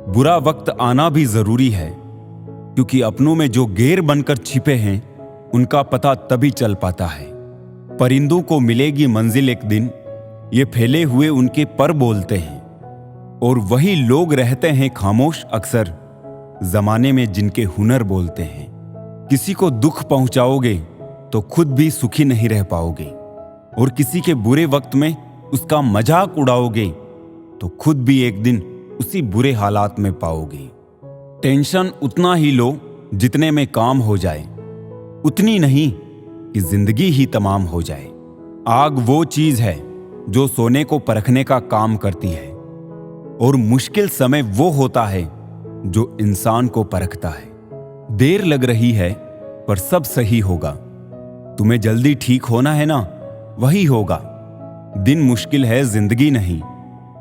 बुरा वक्त आना भी जरूरी है, क्योंकि अपनों में जो गैर बनकर छिपे हैं उनका पता तभी चल पाता है। परिंदों को मिलेगी मंजिल एक दिन, ये फैले हुए उनके पर बोलते हैं, और वही लोग रहते हैं खामोश अक्सर जमाने में जिनके हुनर बोलते हैं। किसी को दुख पहुंचाओगे तो खुद भी सुखी नहीं रह पाओगे, और किसी के बुरे वक्त में उसका मजाक उड़ाओगे तो खुद भी एक दिन उसी बुरे हालात में पाओगे। टेंशन उतना ही लो जितने में काम हो जाए, उतनी नहीं कि जिंदगी ही तमाम हो जाए। आग वो चीज है जो सोने को परखने का काम करती है, और मुश्किल समय वो होता है जो इंसान को परखता है। देर लग रही है पर सब सही होगा। तुम्हें जल्दी ठीक होना है ना, वही होगा। दिन मुश्किल है, जिंदगी नहीं।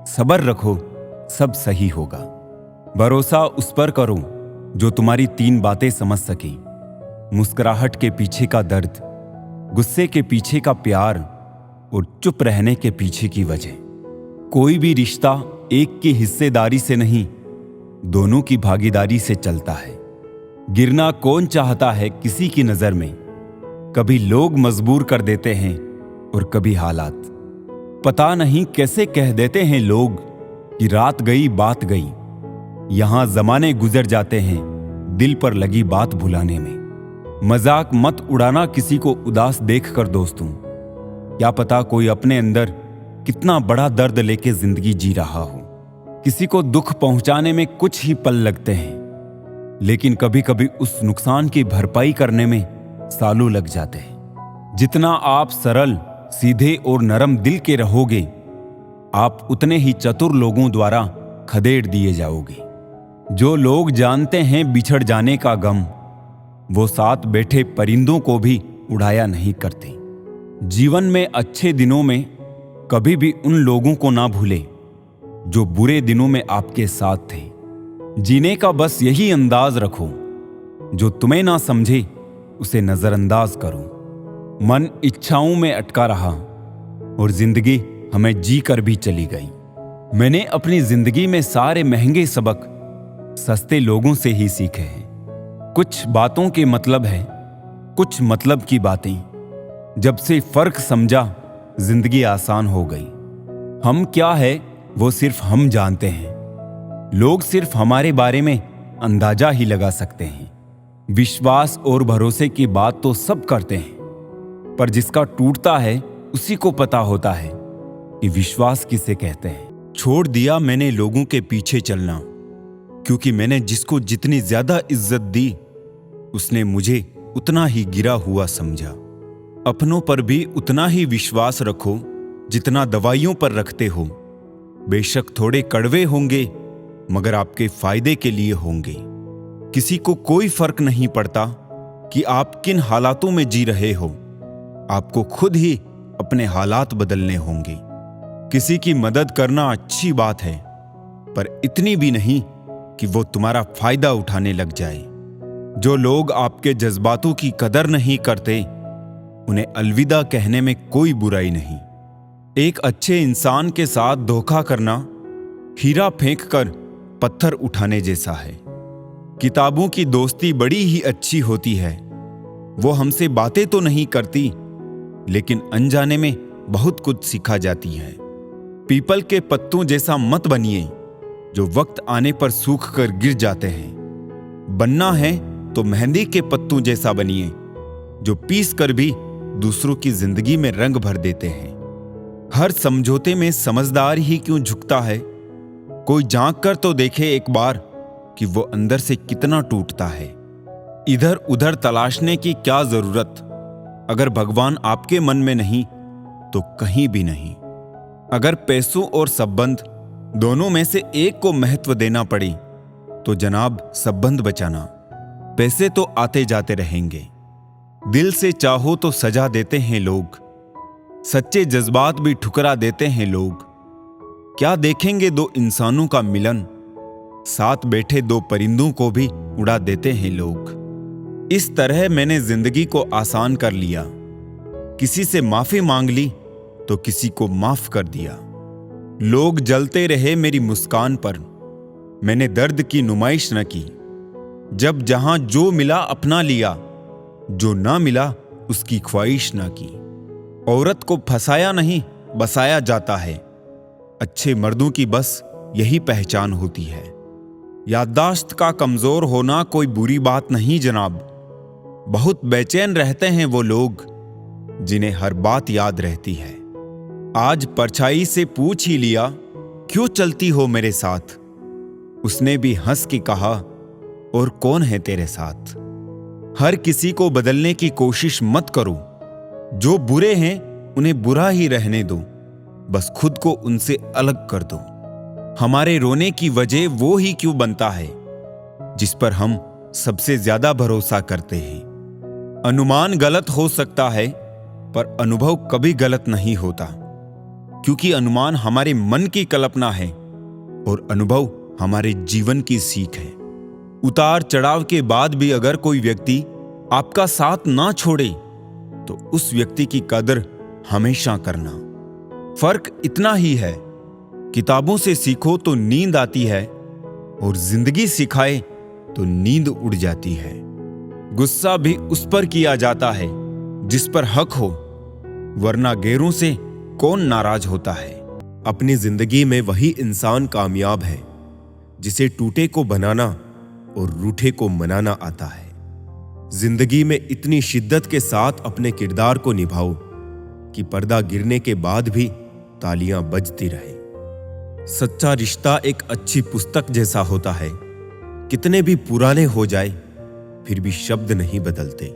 सब्र रखो, सब सही होगा। भरोसा उस पर करो जो तुम्हारी 3 बातें समझ सके। मुस्कुराहट के पीछे का दर्द, गुस्से के पीछे का प्यार, और चुप रहने के पीछे की वजह। कोई भी रिश्ता एक की हिस्सेदारी से नहीं, दोनों की भागीदारी से चलता है। गिरना कौन चाहता है किसी की नजर में? कभी लोग मजबूर कर देते हैं और कभी हालात। पता नहीं कैसे कह देते हैं लोग कि रात गई बात गई। यहां जमाने गुजर जाते हैं दिल पर लगी बात भुलाने में। मजाक मत उड़ाना किसी को उदास देखकर दोस्तों। क्या पता कोई अपने अंदर कितना बड़ा दर्द लेके जिंदगी जी रहा हो। किसी को दुख पहुंचाने में कुछ ही पल लगते हैं, लेकिन कभी कभी उस नुकसान की भरपाई करने में सालों लग जाते हैं। जितना आप सरल, सीधे और नरम दिल के रहोगे, आप उतने ही चतुर लोगों द्वारा खदेड़ दिए जाओगे। जो लोग जानते हैं बिछड़ जाने का गम, वो साथ बैठे परिंदों को भी उड़ाया नहीं करते। जीवन में अच्छे दिनों में कभी भी उन लोगों को ना भूले जो बुरे दिनों में आपके साथ थे। जीने का बस यही अंदाज रखो, जो तुम्हें ना समझे उसे नजरअंदाज करो। मन इच्छाओं में अटका रहा और जिंदगी हमें जी कर भी चली गई। मैंने अपनी जिंदगी में सारे महंगे सबक सस्ते लोगों से ही सीखे हैं। कुछ बातों के मतलब है, कुछ मतलब की बातें। जब से फर्क समझा, जिंदगी आसान हो गई। हम क्या है वो सिर्फ हम जानते हैं। लोग सिर्फ हमारे बारे में अंदाजा ही लगा सकते हैं। विश्वास और भरोसे की बात तो सब करते हैं, पर जिसका टूटता है उसी को पता होता है कि विश्वास किसे कहते हैं। छोड़ दिया मैंने लोगों के पीछे चलना, क्योंकि मैंने जिसको जितनी ज्यादा इज्जत दी, उसने मुझे उतना ही गिरा हुआ समझा। अपनों पर भी उतना ही विश्वास रखो जितना दवाइयों पर रखते हो। बेशक थोड़े कड़वे होंगे, मगर आपके फायदे के लिए होंगे। किसी को कोई फर्क नहीं पड़ता कि आप किन हालातों में जी रहे हो। आपको खुद ही अपने हालात बदलने होंगे। किसी की मदद करना अच्छी बात है, पर इतनी भी नहीं कि वो तुम्हारा फायदा उठाने लग जाए। जो लोग आपके जज्बातों की कदर नहीं करते, उन्हें अलविदा कहने में कोई बुराई नहीं। एक अच्छे इंसान के साथ धोखा करना हीरा फेंककर पत्थर उठाने जैसा है। किताबों की दोस्ती बड़ी ही अच्छी होती है। वो हमसे बातें तो नहीं करती, लेकिन अनजाने में बहुत कुछ सिखा जाती है। पीपल के पत्तों जैसा मत बनिए जो वक्त आने पर सूख कर गिर जाते हैं। बनना है तो मेहंदी के पत्तों जैसा बनिए जो पीस कर भी दूसरों की जिंदगी में रंग भर देते हैं। हर समझौते में समझदार ही क्यों झुकता है? कोई झांक कर तो देखे एक बार कि वो अंदर से कितना टूटता है। इधर उधर तलाशने की क्या जरूरत? अगर भगवान आपके मन में नहीं तो कहीं भी नहीं। अगर पैसों और संबंध दोनों में से एक को महत्व देना पड़े तो जनाब संबंध बचाना। पैसे तो आते जाते रहेंगे। दिल से चाहो तो सजा देते हैं लोग। सच्चे जज्बात भी ठुकरा देते हैं लोग। क्या देखेंगे दो इंसानों का मिलन? साथ बैठे 2 परिंदों को भी उड़ा देते हैं लोग। इस तरह मैंने जिंदगी को आसान कर लिया। किसी से माफी मांग ली तो किसी को माफ कर दिया। लोग जलते रहे मेरी मुस्कान पर, मैंने दर्द की नुमाइश न की। जब जहां जो मिला अपना लिया, जो ना मिला उसकी ख्वाहिश ना की। औरत को फंसाया नहीं बसाया जाता है। अच्छे मर्दों की बस यही पहचान होती है। याददाश्त का कमजोर होना कोई बुरी बात नहीं जनाब। बहुत बेचैन रहते हैं वो लोग जिन्हें हर बात याद रहती है। आज परछाई से पूछ ही लिया, क्यों चलती हो मेरे साथ? उसने भी हंस के कहा, और कौन है तेरे साथ? हर किसी को बदलने की कोशिश मत करो। जो बुरे हैं उन्हें बुरा ही रहने दो, बस खुद को उनसे अलग कर दो। हमारे रोने की वजह वो ही क्यों बनता है जिस पर हम सबसे ज्यादा भरोसा करते हैं। अनुमान गलत हो सकता है, पर अनुभव कभी गलत नहीं होता, क्योंकि अनुमान हमारे मन की कल्पना है और अनुभव हमारे जीवन की सीख है। उतार चढ़ाव के बाद भी अगर कोई व्यक्ति आपका साथ ना छोड़े तो उस व्यक्ति की कदर हमेशा करना। फर्क इतना ही है, किताबों से सीखो तो नींद आती है और जिंदगी सिखाए तो नींद उड़ जाती है। गुस्सा भी उस पर किया जाता है जिस पर हक हो, वरना गैरों से कौन नाराज होता है। अपनी जिंदगी में वही इंसान कामयाब है जिसे टूटे को बनाना और रूठे को मनाना आता है। जिंदगी में इतनी शिद्दत के साथ अपने किरदार को निभाओ कि पर्दा गिरने के बाद भी तालियां बजती रहे। सच्चा रिश्ता एक अच्छी पुस्तक जैसा होता है, कितने भी पुराने हो जाए फिर भी शब्द नहीं बदलते।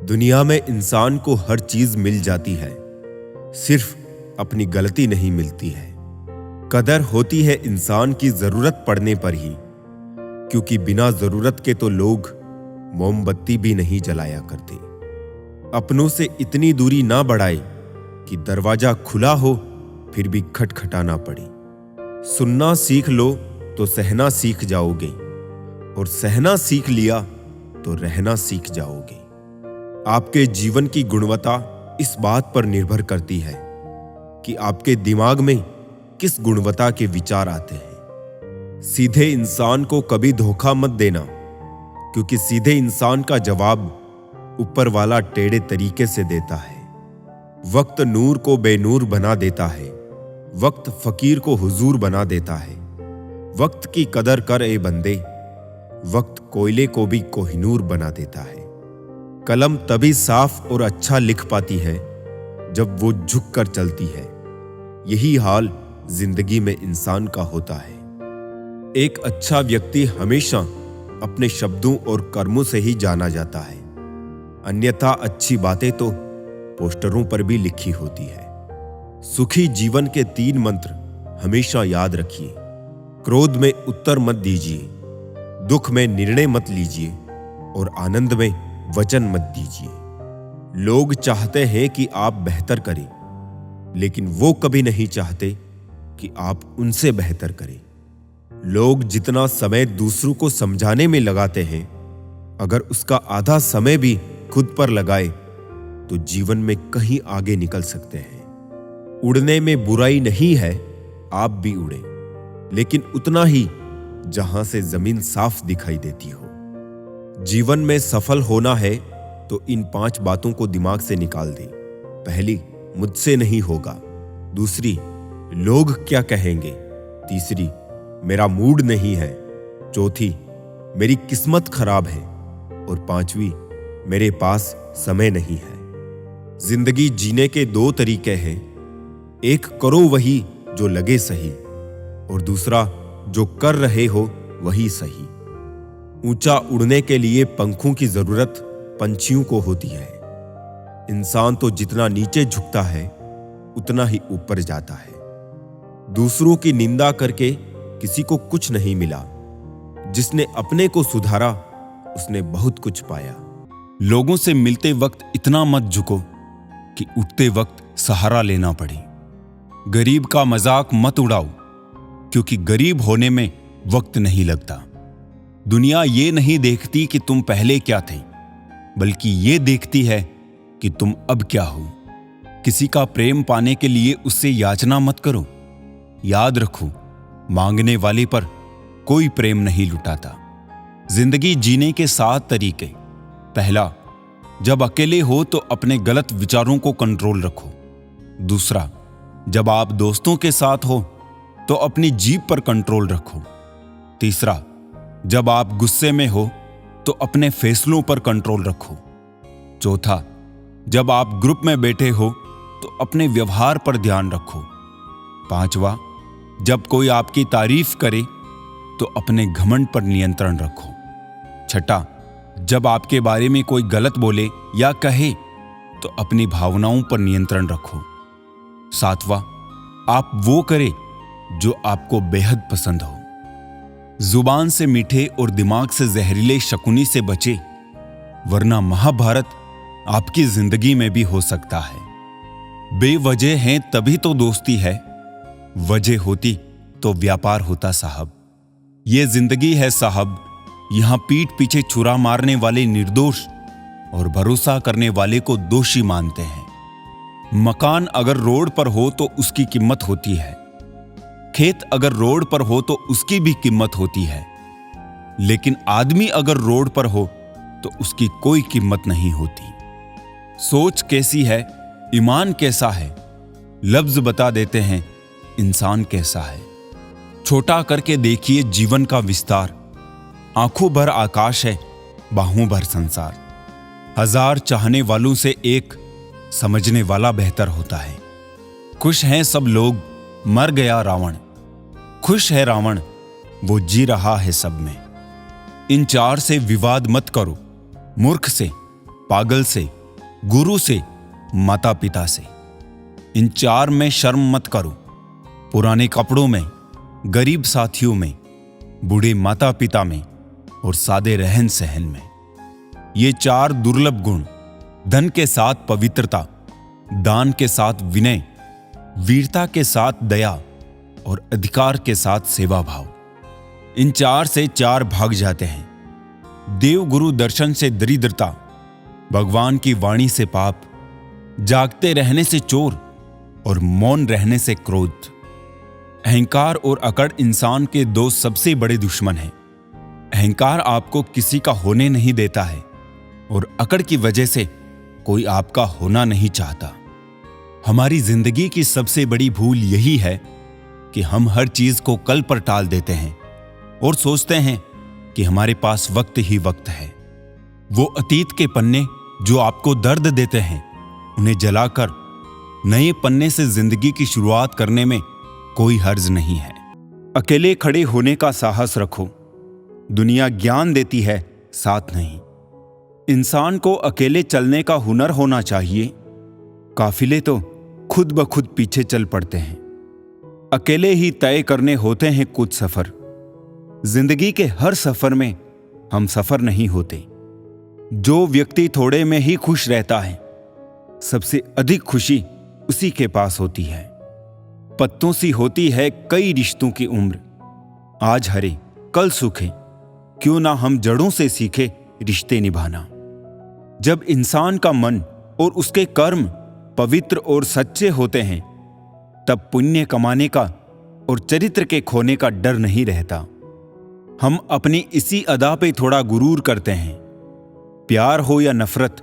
दुनिया में इंसान को हर चीज मिल जाती है, सिर्फ अपनी गलती नहीं मिलती है। कदर होती है इंसान की जरूरत पड़ने पर ही, क्योंकि बिना जरूरत के तो लोग मोमबत्ती भी नहीं जलाया करते। अपनों से इतनी दूरी ना बढ़ाए कि दरवाजा खुला हो फिर भी खटखटाना पड़े। सुनना सीख लो तो सहना सीख जाओगे, और सहना सीख लिया तो रहना सीख जाओगे। आपके जीवन की गुणवत्ता इस बात पर निर्भर करती है कि आपके दिमाग में किस गुणवत्ता के विचार आते हैं। सीधे इंसान को कभी धोखा मत देना, क्योंकि सीधे इंसान का जवाब ऊपर वाला टेढ़े तरीके से देता है। वक्त नूर को बेनूर बना देता है, वक्त फकीर को हुजूर बना देता है। वक्त की कदर कर ए बंदे, वक्त कोयले को भी कोहिनूर बना देता है। कलम तभी साफ और अच्छा लिख पाती है जब वो झुक कर चलती है। यही हाल जिंदगी में इंसान का होता है। एक अच्छा व्यक्ति हमेशा अपने शब्दों और कर्मों से ही जाना जाता है, अन्यथा अच्छी बातें तो पोस्टरों पर भी लिखी होती है। सुखी जीवन के 3 मंत्र हमेशा याद रखिए। क्रोध में उत्तर मत दीजिए, दुख में निर्णय मत लीजिए और आनंद में वचन मत दीजिए। लोग चाहते हैं कि आप बेहतर करें, लेकिन वो कभी नहीं चाहते कि आप उनसे बेहतर करें। लोग जितना समय दूसरों को समझाने में लगाते हैं, अगर उसका आधा समय भी खुद पर लगाए तो जीवन में कहीं आगे निकल सकते हैं। उड़ने में बुराई नहीं है, आप भी उड़े, लेकिन उतना ही जहां से जमीन साफ दिखाई देती हो। जीवन में सफल होना है तो इन 5 बातों को दिमाग से निकाल दे। पहली, मुझसे नहीं होगा। दूसरी, लोग क्या कहेंगे। तीसरी, मेरा मूड नहीं है। चौथी, मेरी किस्मत खराब है। और 5वीं, मेरे पास समय नहीं है। जिंदगी जीने के 2 तरीके हैं, एक करो वही जो लगे सही, और दूसरा जो कर रहे हो वही सही। ऊंचा उड़ने के लिए पंखों की जरूरत पंछियों को होती है। इंसान तो जितना नीचे झुकता है उतना ही ऊपर जाता है। दूसरों की निंदा करके किसी को कुछ नहीं मिला। जिसने अपने को सुधारा उसने बहुत कुछ पाया। लोगों से मिलते वक्त इतना मत झुको कि उठते वक्त सहारा लेना पड़े। गरीब का मजाक मत उड़ाओ, क्योंकि गरीब होने में वक्त नहीं लगता। दुनिया ये नहीं देखती कि तुम पहले क्या थे, बल्कि ये देखती है कि तुम अब क्या हो। किसी का प्रेम पाने के लिए उससे याचना मत करो। याद रखो, मांगने वाले पर कोई प्रेम नहीं लुटाता। जिंदगी जीने के 7 तरीके। पहला, जब अकेले हो तो अपने गलत विचारों को कंट्रोल रखो। दूसरा, जब आप दोस्तों के साथ हो तो अपनी जीभ पर कंट्रोल रखो। तीसरा, जब आप गुस्से में हो तो अपने फैसलों पर कंट्रोल रखो। चौथा, जब आप ग्रुप में बैठे हो तो अपने व्यवहार पर ध्यान रखो। पांचवा, जब कोई आपकी तारीफ करे तो अपने घमंड पर नियंत्रण रखो। छठा, जब आपके बारे में कोई गलत बोले या कहे तो अपनी भावनाओं पर नियंत्रण रखो। सातवां, आप वो करें जो आपको बेहद पसंद हो। जुबान से मीठे और दिमाग से जहरीले शकुनी से बचे, वरना महाभारत आपकी जिंदगी में भी हो सकता है। बेवजह हैं तभी तो दोस्ती है, वजह होती तो व्यापार होता साहब। ये जिंदगी है साहब, यहां पीठ पीछे छुरा मारने वाले निर्दोष और भरोसा करने वाले को दोषी मानते हैं। मकान अगर रोड पर हो तो उसकी कीमत होती है, खेत अगर रोड पर हो तो उसकी भी कीमत होती है, लेकिन आदमी अगर रोड पर हो तो उसकी कोई कीमत नहीं होती। सोच कैसी है, ईमान कैसा है, लफ्ज बता देते हैं इंसान कैसा है। छोटा करके देखिए जीवन का विस्तार, आंखों भर आकाश है, बाहों भर संसार। 1000 चाहने वालों से एक समझने वाला बेहतर होता है। खुश हैं सब लोग, मर गया रावण। खुश है रावण, वो जी रहा है सब में। इन 4 से विवाद मत करो, मूर्ख से, पागल से, गुरु से, माता पिता से। इन 4 में शर्म मत करो, पुराने कपड़ों में, गरीब साथियों में, बूढ़े माता पिता में और सादे रहन सहन में। ये 4 दुर्लभ गुण, धन के साथ पवित्रता, दान के साथ विनय, वीरता के साथ दया और अधिकार के साथ सेवा भाव। इन 4 से 4 भाग जाते हैं। देव गुरु दर्शन से दरिद्रता, भगवान की वाणी से पाप, जागते रहने से चोर और मौन रहने से क्रोध। अहंकार और अकड़ इंसान के 2 सबसे बड़े दुश्मन हैं। अहंकार आपको किसी का होने नहीं देता है और अकड़ की वजह से कोई आपका होना नहीं चाहता। हमारी जिंदगी की सबसे बड़ी भूल यही है कि हम हर चीज को कल पर टाल देते हैं और सोचते हैं कि हमारे पास वक्त ही वक्त है। वो अतीत के पन्ने जो आपको दर्द देते हैं, उन्हें जलाकर नए पन्ने से जिंदगी की शुरुआत करने में कोई हर्ज नहीं है। अकेले खड़े होने का साहस रखो, दुनिया ज्ञान देती है, साथ नहीं। इंसान को अकेले चलने का हुनर होना चाहिए, काफिले तो खुद ब खुद पीछे चल पड़ते हैं। अकेले ही तय करने होते हैं कुछ सफर। जिंदगी के हर सफर में हम सफर नहीं होते। जो व्यक्ति थोड़े में ही खुश रहता है, सबसे अधिक खुशी उसी के पास होती है। पत्तों सी होती है कई रिश्तों की उम्र, आज हरे कल सूखे, क्यों ना हम जड़ों से सीखे रिश्ते निभाना। जब इंसान का मन और उसके कर्म पवित्र और सच्चे होते हैं, तब पुण्य कमाने का और चरित्र के खोने का डर नहीं रहता। हम अपनी इसी अदा पे थोड़ा गुरूर करते हैं, प्यार हो या नफरत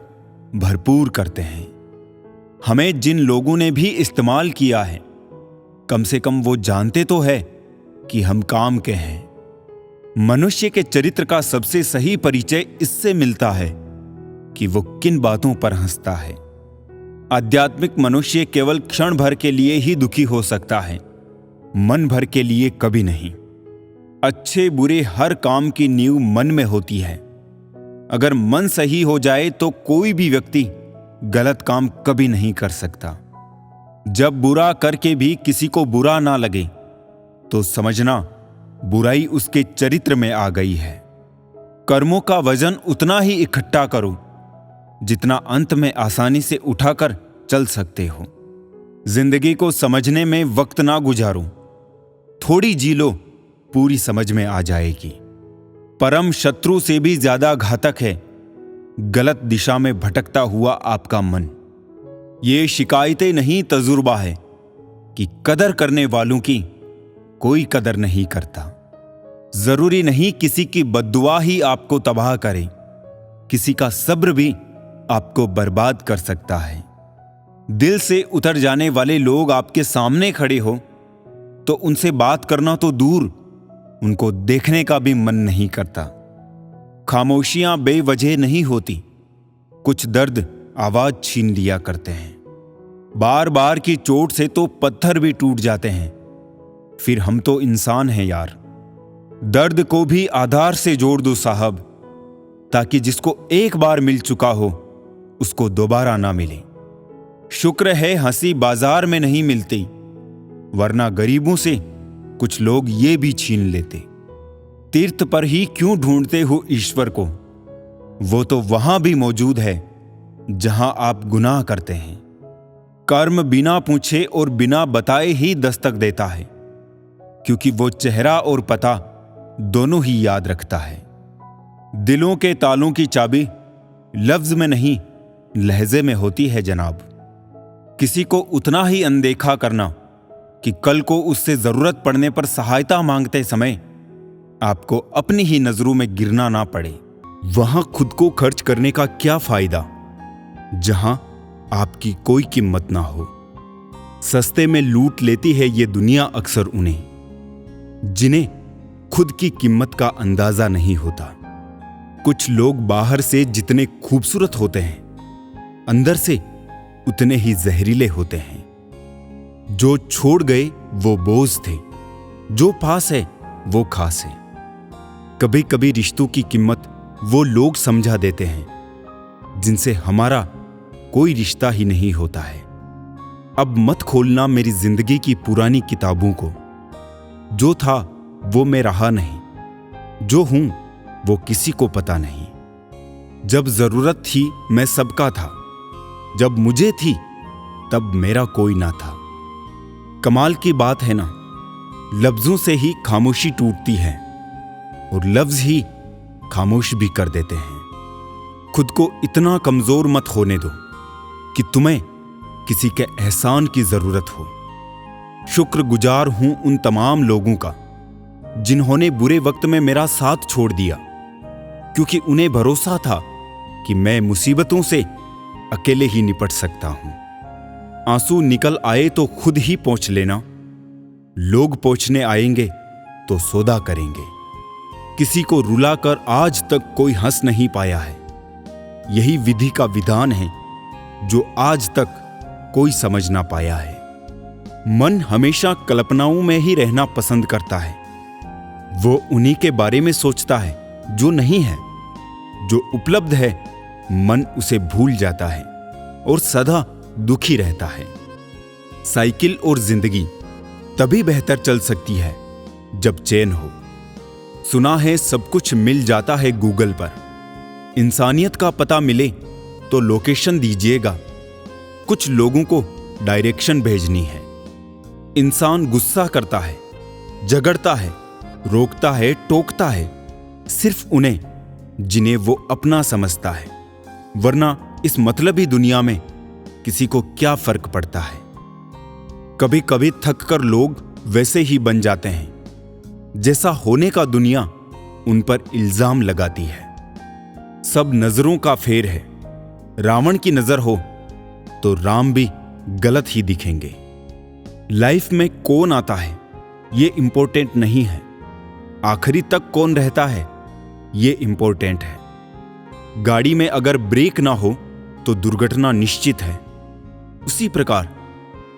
भरपूर करते हैं। हमें जिन लोगों ने भी इस्तेमाल किया है, कम से कम वो जानते तो है कि हम काम के हैं। मनुष्य के चरित्र का सबसे सही परिचय इससे मिलता है कि वो किन बातों पर हंसता है। आध्यात्मिक मनुष्य केवल क्षण भर के लिए ही दुखी हो सकता है, मन भर के लिए कभी नहीं। अच्छे बुरे हर काम की नींव मन में होती है। अगर मन सही हो जाए तो कोई भी व्यक्ति गलत काम कभी नहीं कर सकता। जब बुरा करके भी किसी को बुरा ना लगे तो समझना बुराई उसके चरित्र में आ गई है। कर्मों का वजन उतना ही इकट्ठा करो जितना अंत में आसानी से उठाकर चल सकते हो। जिंदगी को समझने में वक्त ना गुजारो, थोड़ी जी लो, पूरी समझ में आ जाएगी। परम शत्रु से भी ज्यादा घातक है गलत दिशा में भटकता हुआ आपका मन। ये शिकायतें नहीं, तजुर्बा है कि कदर करने वालों की कोई कदर नहीं करता। जरूरी नहीं किसी की बद्दुआ ही आपको तबाह करे, किसी का सब्र भी आपको बर्बाद कर सकता है। दिल से उतर जाने वाले लोग आपके सामने खड़े हो तो उनसे बात करना तो दूर, उनको देखने का भी मन नहीं करता। खामोशियां बेवजह नहीं होती, कुछ दर्द आवाज छीन लिया करते हैं। बार बार की चोट से तो पत्थर भी टूट जाते हैं। फिर हम तो इंसान हैं यार। दर्द को भी आधार से जोड़ दो साहब, ताकि जिसको एक बार मिल चुका हो उसको दोबारा ना मिले। शुक्र है हंसी बाजार में नहीं मिलती, वरना गरीबों से कुछ लोग ये भी छीन लेते। तीर्थ पर ही क्यों ढूंढते हो ईश्वर को, वो तो वहां भी मौजूद है जहां आप गुनाह करते हैं। कर्म बिना पूछे और बिना बताए ही दस्तक देता है, क्योंकि वो चेहरा और पता दोनों ही याद रखता है। दिलों के तालों की चाबी लफ्ज में नहीं लहजे में होती है जनाब। किसी को उतना ही अनदेखा करना कि कल को उससे जरूरत पड़ने पर सहायता मांगते समय आपको अपनी ही नजरों में गिरना ना पड़े। वहां खुद को खर्च करने का क्या फायदा जहां आपकी कोई कीमत ना हो। सस्ते में लूट लेती है ये दुनिया अक्सर उन्हें जिन्हें खुद की कीमत का अंदाजा नहीं होता। कुछ लोग बाहर से जितने खूबसूरत होते हैं, अंदर से उतने ही जहरीले होते हैं। जो छोड़ गए वो बोझ थे, जो पास है वो खास है। कभी कभी रिश्तों की कीमत वो लोग समझा देते हैं जिनसे हमारा कोई रिश्ता ही नहीं होता है। अब मत खोलना मेरी जिंदगी की पुरानी किताबों को। जो था वो मैं रहा नहीं, जो हूं वो किसी को पता नहीं। जब जरूरत थी मैं सबका था, जब मुझे थी तब मेरा कोई ना था। कमाल की बात है ना, लफ्जों से ही खामोशी टूटती है और लफ्ज ही खामोश भी कर देते हैं। खुद को इतना कमजोर मत होने दो कि तुम्हें किसी के एहसान की जरूरत हो। शुक्रगुजार हूं उन तमाम लोगों का जिन्होंने बुरे वक्त में मेरा साथ छोड़ दिया, क्योंकि उन्हें भरोसा था कि मैं मुसीबतों से अकेले ही निपट सकता हूं। आंसू निकल आए तो खुद ही पोंछ लेना, लोग पोंछने आएंगे तो सौदा करेंगे। किसी को रुलाकर आज तक कोई हंस नहीं पाया है। यही विधि का विधान है जो आज तक कोई समझ ना पाया है। मन हमेशा कल्पनाओं में ही रहना पसंद करता है। वो उन्हीं के बारे में सोचता है जो नहीं है। जो उपलब्ध है मन उसे भूल जाता है और सदा दुखी रहता है। साइकिल और जिंदगी तभी बेहतर चल सकती है जब चैन हो। सुना है सब कुछ मिल जाता है गूगल पर। इंसानियत का पता मिले तो लोकेशन दीजिएगा। कुछ लोगों को डायरेक्शन भेजनी है। इंसान गुस्सा करता है, झगड़ता है, रोकता है, टोकता है, सिर्फ उन्हें जिन्हें वो अपना समझता है। वरना इस मतलबी दुनिया में किसी को क्या फर्क पड़ता है। कभी कभी थक कर लोग वैसे ही बन जाते हैं जैसा होने का दुनिया उन पर इल्जाम लगाती है। सब नजरों का फेर है। रावण की नजर हो तो राम भी गलत ही दिखेंगे। लाइफ में कौन आता है ये इंपॉर्टेंट नहीं है, आखिरी तक कौन रहता है ये इंपॉर्टेंट है। गाड़ी में अगर ब्रेक ना हो तो दुर्घटना निश्चित है। उसी प्रकार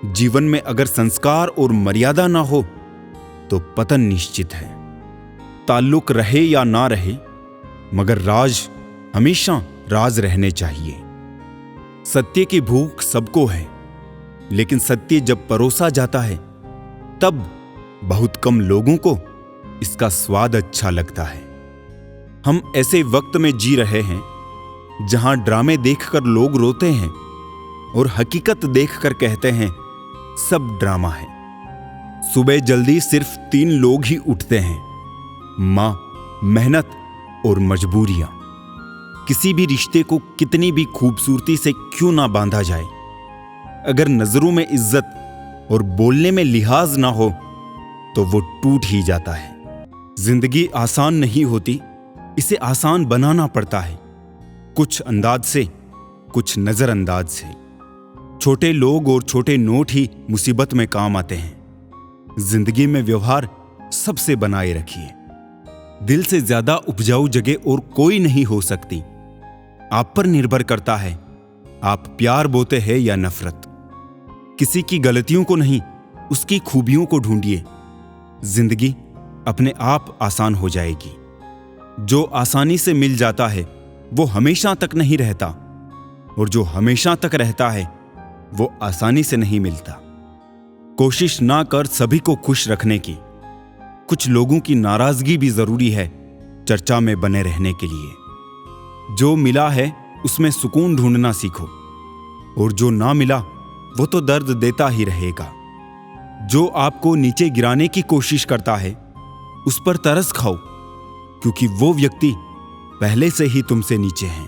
जीवन में अगर संस्कार और मर्यादा ना हो तो पतन निश्चित है। ताल्लुक रहे या ना रहे, मगर राज हमेशा राज रहने चाहिए। सत्य की भूख सबको है, लेकिन सत्य जब परोसा जाता है तब बहुत कम लोगों को इसका स्वाद अच्छा लगता है। हम ऐसे वक्त में जी रहे हैं जहां ड्रामे देखकर लोग रोते हैं और हकीकत देखकर कहते हैं सब ड्रामा है। सुबह जल्दी सिर्फ 3 लोग ही उठते हैं, मां, मेहनत और मजबूरियां। किसी भी रिश्ते को कितनी भी खूबसूरती से क्यों ना बांधा जाए, अगर नजरों में इज्जत और बोलने में लिहाज ना हो तो वो टूट ही जाता है। जिंदगी आसान नहीं होती, इसे आसान बनाना पड़ता है, कुछ अंदाज से, कुछ नजरअंदाज से। छोटे लोग और छोटे नोट ही मुसीबत में काम आते हैं। जिंदगी में व्यवहार सबसे बनाए रखिए। दिल से ज्यादा उपजाऊ जगह और कोई नहीं हो सकती। आप पर निर्भर करता है आप प्यार बोते हैं या नफरत। किसी की गलतियों को नहीं, उसकी खूबियों को ढूंढिए। जिंदगी अपने आप आसान हो जाएगी। जो आसानी से मिल जाता है वो हमेशा तक नहीं रहता, और जो हमेशा तक रहता है वो आसानी से नहीं मिलता। कोशिश ना कर सभी को खुश रखने की। कुछ लोगों की नाराजगी भी जरूरी है चर्चा में बने रहने के लिए। जो मिला है उसमें सुकून ढूंढना सीखो, और जो ना मिला वो तो दर्द देता ही रहेगा। जो आपको नीचे गिराने की कोशिश करता है उस पर तरस खाओ, क्योंकि वो व्यक्ति पहले से ही तुमसे नीचे है।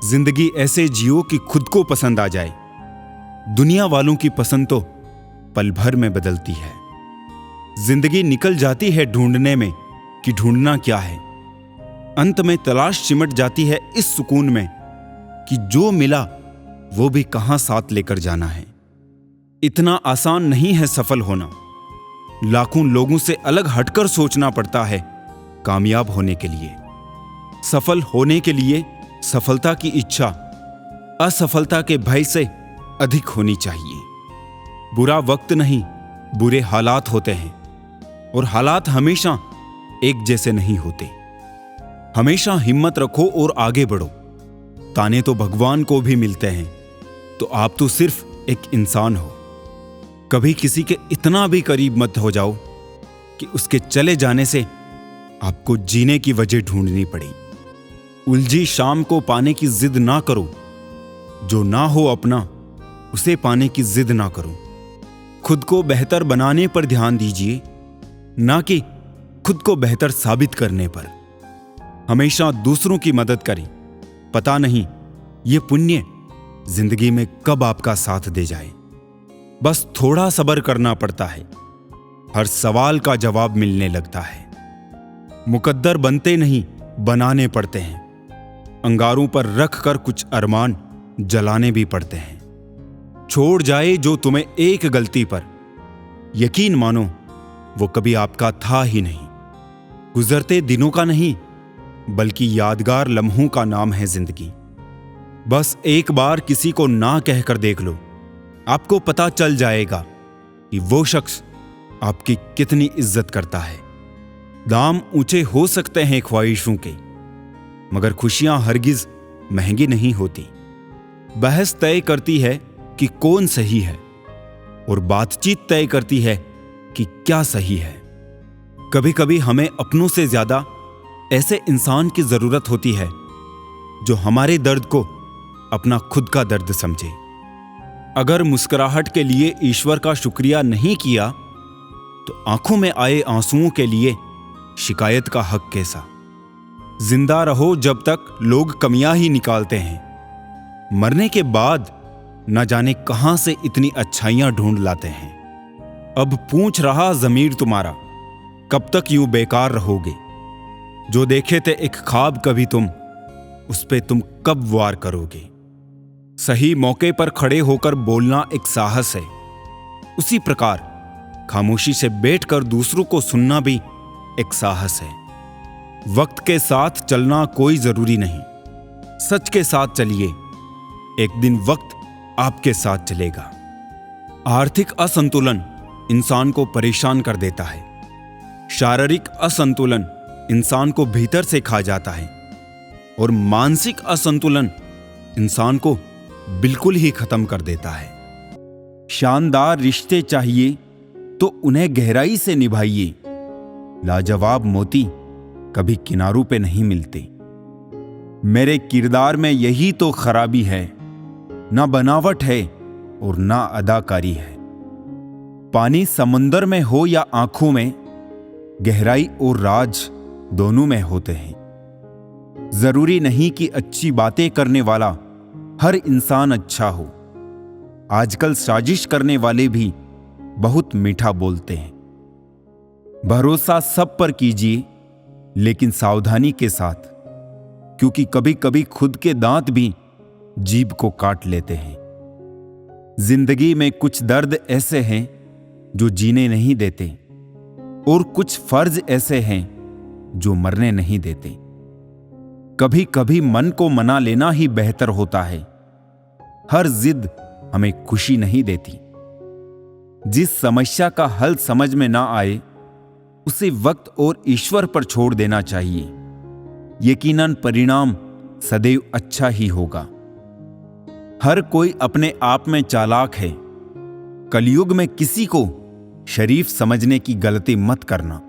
जिंदगी ऐसे जियो कि खुद को पसंद आ जाए। दुनिया वालों की पसंद तो पल भर में बदलती है। जिंदगी निकल जाती है ढूंढने में कि ढूंढना क्या है। अंत में तलाश चिमट जाती है इस सुकून में कि जो मिला वो भी कहां साथ लेकर जाना है। इतना आसान नहीं है सफल होना। लाखों लोगों से अलग हटकर सोचना पड़ता है कामयाब होने के लिए। सफल होने के लिए सफलता की इच्छा असफलता के भय से अधिक होनी चाहिए। बुरा वक्त नहीं, बुरे हालात होते हैं, और हालात हमेशा एक जैसे नहीं होते। हमेशा हिम्मत रखो और आगे बढ़ो। ताने तो भगवान को भी मिलते हैं, तो आप तो सिर्फ एक इंसान हो। कभी किसी के इतना भी करीब मत हो जाओ कि उसके चले जाने से आपको जीने की वजह ढूंढनी पड़ी। उलझी शाम को पाने की जिद ना करो। जो ना हो अपना उसे पाने की जिद ना करो। खुद को बेहतर बनाने पर ध्यान दीजिए, ना कि खुद को बेहतर साबित करने पर। हमेशा दूसरों की मदद करें। पता नहीं ये पुण्य जिंदगी में कब आपका साथ दे जाए। बस थोड़ा सब्र करना पड़ता है। हर सवाल का जवाब मिलने लगता है। मुकद्दर बनते नहीं, बनाने पड़ते हैं। अंगारों पर रख कर कुछ अरमान जलाने भी पड़ते हैं। छोड़ जाए जो तुम्हें एक गलती पर, यकीन मानो वो कभी आपका था ही नहीं। गुजरते दिनों का नहीं, बल्कि यादगार लम्हों का नाम है जिंदगी। बस एक बार किसी को ना कहकर देख लो, आपको पता चल जाएगा कि वो शख्स आपकी कितनी इज्जत करता है। दाम ऊंचे हो सकते हैं ख्वाहिशों के, मगर खुशियां हरगिज महंगी नहीं होती। बहस तय करती है कि कौन सही है, और बातचीत तय करती है कि क्या सही है। कभी कभी हमें अपनों से ज्यादा ऐसे इंसान की जरूरत होती है जो हमारे दर्द को अपना खुद का दर्द समझे। अगर मुस्कुराहट के लिए ईश्वर का शुक्रिया नहीं किया तो आंखों में आए आंसुओं के लिए शिकायत का हक कैसा। जिंदा रहो जब तक लोग कमियां ही निकालते हैं। मरने के बाद न जाने कहां से इतनी अच्छाइयां ढूंढ लाते हैं। अब पूछ रहा ज़मीर तुम्हारा, कब तक यूं बेकार रहोगे। जो देखे थे एक ख्वाब कभी तुम, उस पे तुम कब वार करोगे। सही मौके पर खड़े होकर बोलना एक साहस है। उसी प्रकार खामोशी से बैठकर दूसरों को सुनना भी एक साहस है। वक्त के साथ चलना कोई जरूरी नहीं, सच के साथ चलिए। एक दिन वक्त आपके साथ चलेगा। आर्थिक असंतुलन इंसान को परेशान कर देता है। शारीरिक असंतुलन इंसान को भीतर से खा जाता है, और मानसिक असंतुलन इंसान को बिल्कुल ही खत्म कर देता है। शानदार रिश्ते चाहिए तो उन्हें गहराई से निभाइए। लाजवाब मोती कभी किनारों पे नहीं मिलते। मेरे किरदार में यही तो खराबी है, ना बनावट है और ना अदाकारी है। पानी समंदर में हो या आंखों में, गहराई और राज दोनों में होते हैं। जरूरी नहीं कि अच्छी बातें करने वाला हर इंसान अच्छा हो। आजकल साजिश करने वाले भी बहुत मीठा बोलते हैं। भरोसा सब पर कीजिए, लेकिन सावधानी के साथ, क्योंकि कभी कभी खुद के दांत भी जीभ को काट लेते हैं। जिंदगी में कुछ दर्द ऐसे हैं जो जीने नहीं देते, और कुछ फर्ज ऐसे हैं जो मरने नहीं देते। कभी कभी मन को मना लेना ही बेहतर होता है। हर जिद हमें खुशी नहीं देती। जिस समस्या का हल समझ में ना आए, उसे वक्त और ईश्वर पर छोड़ देना चाहिए। यकीनन परिणाम सदैव अच्छा ही होगा। हर कोई अपने आप में चालाक है। कलयुग में किसी को शरीफ समझने की गलती मत करना।